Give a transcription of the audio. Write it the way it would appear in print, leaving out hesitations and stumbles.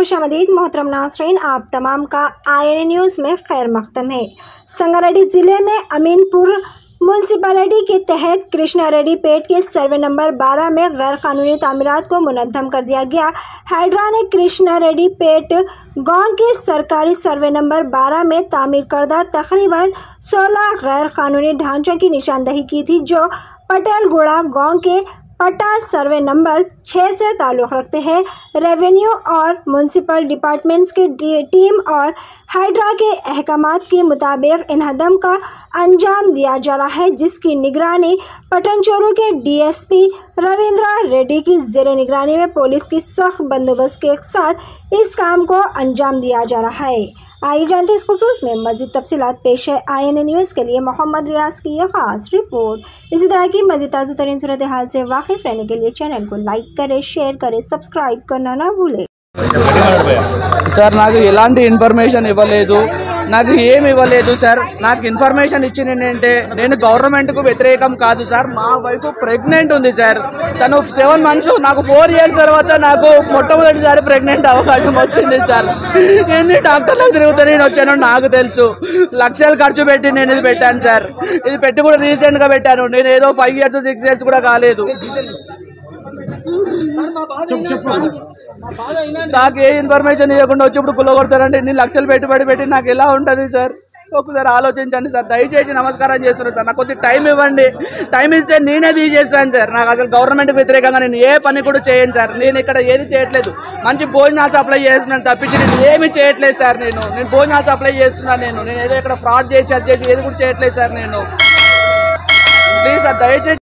खुशामदीद मोहतरम नाज़रीन, आप तमाम का IN न्यूज़ में खैर मक़दम है। संगारेड्डी ज़िले में अमीनपुर म्यूनसिपालिटी के तहत कृष्णा रेड्डी पेट के सर्वे नंबर 12 में गैर कानूनी तामीरात को मुनज़्ज़म कर दिया गया। हाइड्रा ने कृष्णा रेड्डी पेट गांव के सरकारी सर्वे नंबर 12 में तामीर करदा तकरीबन 16 गैर कानूनी ढांचों की निशानदही की थी, जो पटेलगुड़ा गांव के पट्टा सर्वे नंबर 6 से ताल्लुक़ रखते हैं। रेवेन्यू और म्यूनसिपल डिपार्टमेंट्स की टीम और हाइड्रा के अहकामात के मुताबिक इन हदम का अंजाम दिया जा रहा है, जिसकी निगरानी पटनचोरू के DSP रविंद्रा रेड्डी की ज़ेर निगरानी में पुलिस की सख्त बंदोबस्त के साथ इस काम को अंजाम दिया जा रहा है। आइए जानते इस खुसूस में मज़ीद तफसीलात पेश है। IN न्यूज़ के लिए मोहम्मद रियाज की यह खास रिपोर्ट। इसी तरह की मज़ीद ताज़ा तरीन सूरत हाल से वाकिफ़ रहने के लिए चैनल को लाइक करें, शेयर करें, सब्सक्राइब करना ना भूलें। सर నాకు ఎలాంటి ఇన్ఫర్మేషన్ ఇవ్వలేదు, నాకు ఏమి ఇవ్వలేదు సార్. నాకు ఇన్ఫర్మేషన్ ఇచ్చింది ఏంటంటే నేను గవర్నమెంట్కు వ్యతిరేకం కాదు సార్. మా వైఫ్ ప్రెగ్నెంట్ ఉంది సార్. తను 7 months, నాకు 4 years తర్వాత నాకు మొట్టమొదటిసారి ప్రెగ్నెంట్ అవకాశం వచ్చింది సార్. ఎన్ని డాక్టర్లకు తిరుగుతూ నేను వచ్చానో నాకు తెలుసు. లక్షలు ఖర్చు పెట్టి నేను ఇది పెట్టాను సార్. ఇది పెట్టి కూడా రీసెంట్గా పెట్టాను. నేను ఏదో 5 years 6 years కూడా కాలేదు. నాకు ఏ ఇన్ఫర్మేషన్ ఇవ్వకుండా వచ్చి ఇప్పుడు కుల్లగొడతారంటే ఇన్ని లక్షలు పెట్టి నాకు ఎలా ఉంటుంది సార్? ఒకసారి ఆలోచించండి సార్, దయచేసి నమస్కారం చేస్తున్నాను సార్. నాకు కొద్దిగా టైం ఇవ్వండి. టైం ఇస్తే నేనే తీసేస్తాను సార్. నాకు అసలు గవర్నమెంట్ వ్యతిరేకంగా నేను ఏ పని కూడా చేయను సార్. నేను ఇక్కడ ఏది చేయట్లేదు, మంచి భోజనాలు సప్లై చేస్తున్నాను తప్పించి నేను ఏమి చేయట్లేదు సార్. నేను భోజనాలు సప్లై చేస్తున్నాను. నేను ఏదో ఇక్కడ ఫ్రాడ్ చేసి అది చేసి ఏది కూడా చేయట్లేదు సార్. నేను ప్లీజ్ సార్ దయచేసి